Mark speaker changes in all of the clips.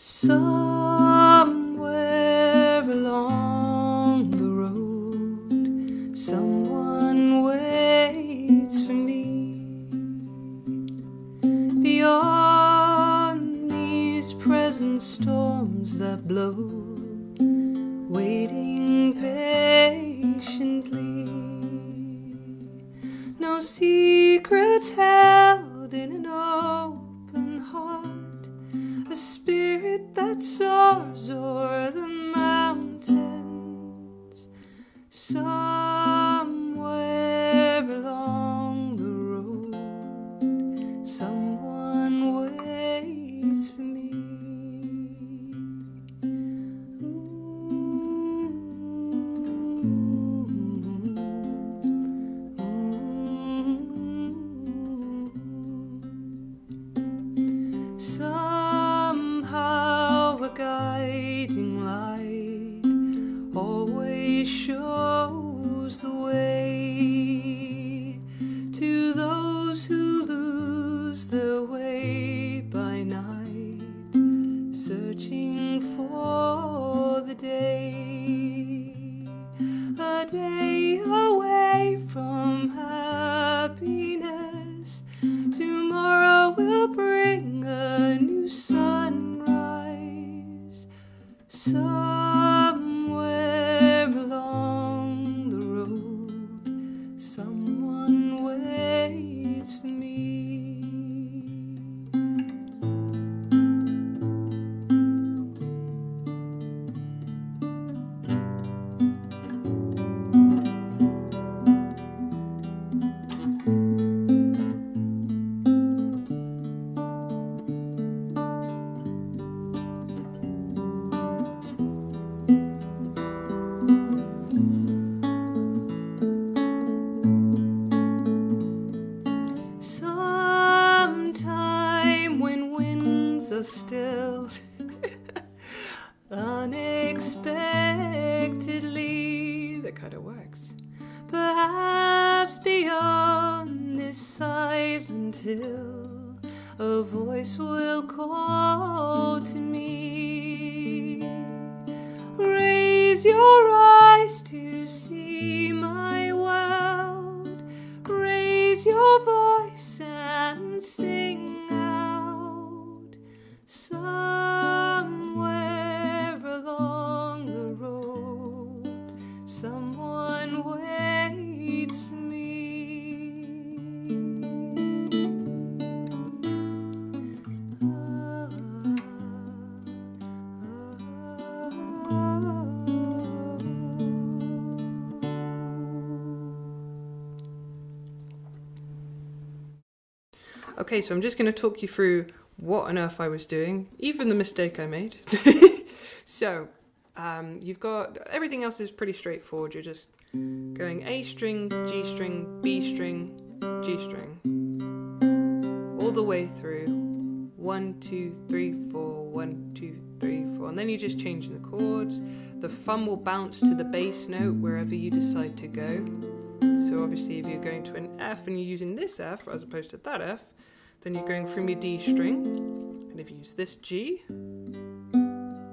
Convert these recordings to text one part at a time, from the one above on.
Speaker 1: Somewhere along the road, someone waits for me. Beyond these present storms that blow, waiting patiently. No secrets held in an open heart, a spirit that soars o'er the mountains. Somewhere along the road, someone waits for me. Somehow a guiding light always shows the way to those who lose their way by night, searching for the day, a day away from happiness. Tomorrow will bring a new sunrise. Somewhere along the road, someone waits for me. Sometime when winds are still, unexpectedly, that kind of works. Perhaps beyond this silent hill, a voice will call to me. Raise your eyes to see my world. Raise your voice and sing out. Somewhere along the road, someone waits for me. Okay, so I'm just going to talk you through what on earth I was doing, even the mistake I made. So, you've got, everything else is pretty straightforward. You're just going A string, G string, B string, G string, all the way through 1, 2, 3, 4, 1, 2, 3, 4, and then you're just changing the chords. The thumb will bounce to the bass note wherever you decide to go. So obviously if you're going to an F and you're using this F as opposed to that F, then you're going from your D string, and if you use this G,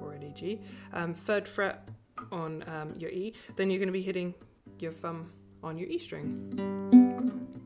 Speaker 1: already G, 3rd fret on your E, then you're going to be hitting your thumb on your E string.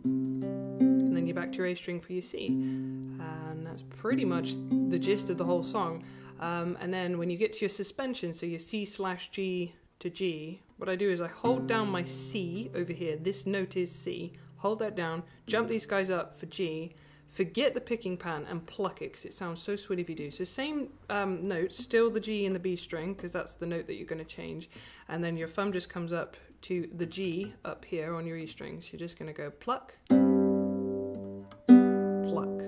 Speaker 1: And then you're back to your A string for your C. And that's pretty much the gist of the whole song. And then when you get to your suspension, so your C/G to G, what I do is I hold down my C over here, this note is C, hold that down, jump these guys up for G, forget the picking pan and pluck it because it sounds so sweet if you do. So same notes, still the G and the B string because that's the note that you're going to change, and then your thumb just comes up to the G up here on your E strings. You're just going to go pluck, pluck,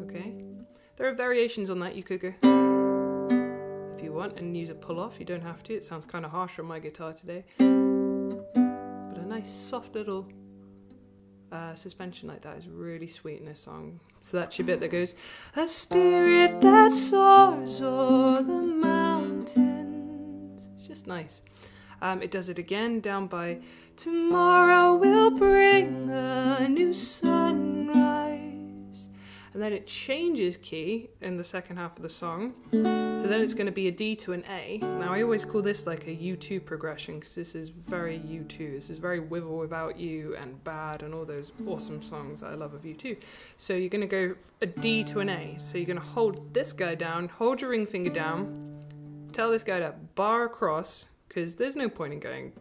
Speaker 1: okay? There are variations on that. You could go if you want and use a pull off. You don't have to. It sounds kind of harsh on my guitar today, but a nice soft little suspension like that is really sweet in this song. So that's your bit that goes, a spirit that soars o'er the mountains. It's just nice. It does it again down by, tomorrow will bring a new sunrise. and then it changes key in the second half of the song. So then it's going to be a D to an A. Now I always call this like a U2 progression because this is very U2. This is very With or Without You and Bad and all those awesome songs that I love of U2. So you're going to go a D to an A. So you're going to hold this guy down, hold your ring finger down, tell this guy to bar across, because there's no point in going,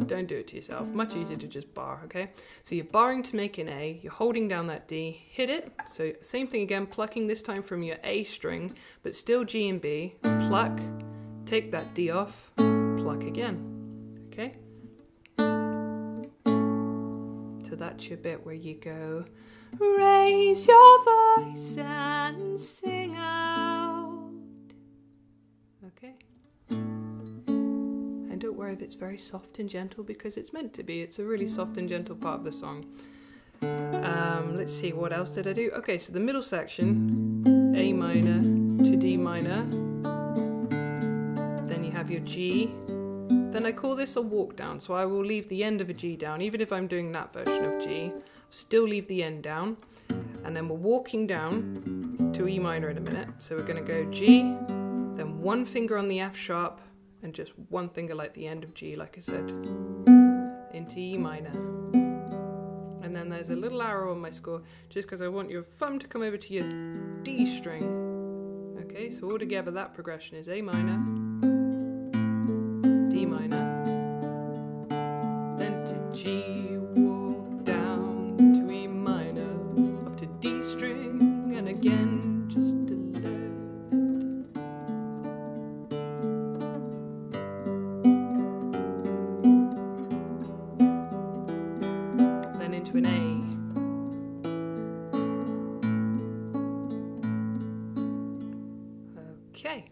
Speaker 1: don't do it to yourself, much easier to just bar, okay? So you're barring to make an A, you're holding down that D, hit it, so same thing again, plucking this time from your A string, but still G and B, pluck, take that D off, pluck again, okay? So that's your bit where you go, raise your voice and sing out, okay? And don't worry if it's very soft and gentle because it's meant to be. It's a really soft and gentle part of the song. Let's see, what else did I do? Okay, so the middle section, A minor to D minor. Then you have your G. Then I call this a walk down, so I will leave the end of a G down. Even if I'm doing that version of G, I'll still leave the end down. And then we're walking down to E minor in a minute. So we're going to go G, then one finger on the F sharp, and just one finger like the end of G, like I said, into E minor. And then there's a little arrow on my score, just because I want your thumb to come over to your D string. Okay, so all together that progression is A minor, D minor, then to G, walk down to E minor, up to D string, and again just a an A. Okay,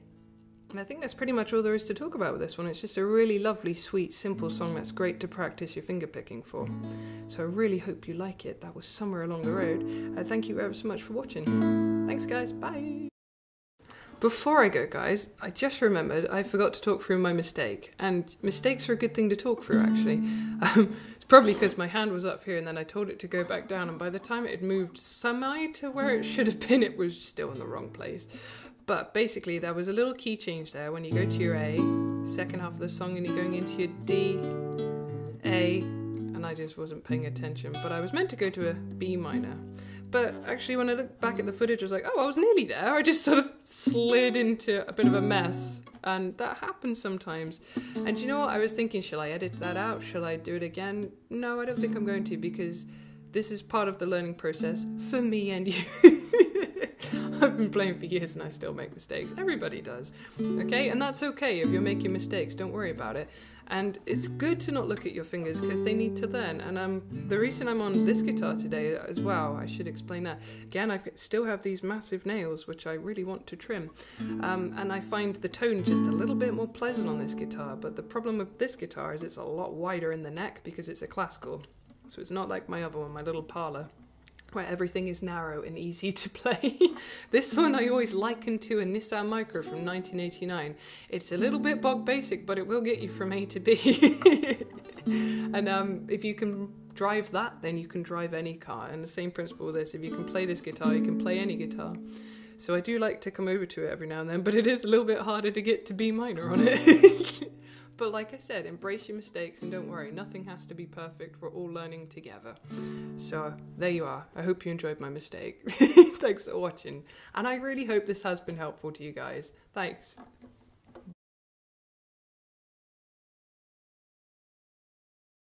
Speaker 1: and I think that's pretty much all there is to talk about with this one. It's just a really lovely, sweet, simple song that's great to practice your finger picking for. So I really hope you like it. That was Somewhere Along the Road. Thank you ever so much for watching. Thanks guys, bye! Before I go guys, I just remembered I forgot to talk through my mistake, and mistakes are a good thing to talk through actually. It's probably because my hand was up here and then I told it to go back down, and by the time it had moved semi to where it should have been, it was still in the wrong place. But basically there was a little key change there when you go to your A, second half of the song, and you're going into your D, A, and I just wasn't paying attention, but I was meant to go to a B minor. But actually when I looked back at the footage I was like, oh, I was nearly there. I just sort of slid into a bit of a mess, and that happens sometimes. And you know what, I was thinking, shall I edit that out? Shall I do it again? No, I don't think I'm going to, because this is part of the learning process for me and you. I've been playing for years and I still make mistakes. Everybody does, okay? And that's okay if you're making mistakes, don't worry about it. And it's good to not look at your fingers because they need to learn. And the reason I'm on this guitar today as well, I should explain that. Again, I still have these massive nails, which I really want to trim. And I find the tone just a little bit more pleasant on this guitar. But the problem with this guitar is it's a lot wider in the neck because it's a classical. So it's not like my other one, my little parlor, where everything is narrow and easy to play. This one I always liken to a Nissan Micra from 1989. It's a little bit bog basic, but it will get you from A to B. And if you can drive that, then you can drive any car. And the same principle with this, if you can play this guitar, you can play any guitar. So I do like to come over to it every now and then, but it is a little bit harder to get to B minor on it. But like I said, embrace your mistakes and don't worry, nothing has to be perfect. We're all learning together. So there you are. I hope you enjoyed my mistake. Thanks for watching. And I really hope this has been helpful to you guys. Thanks.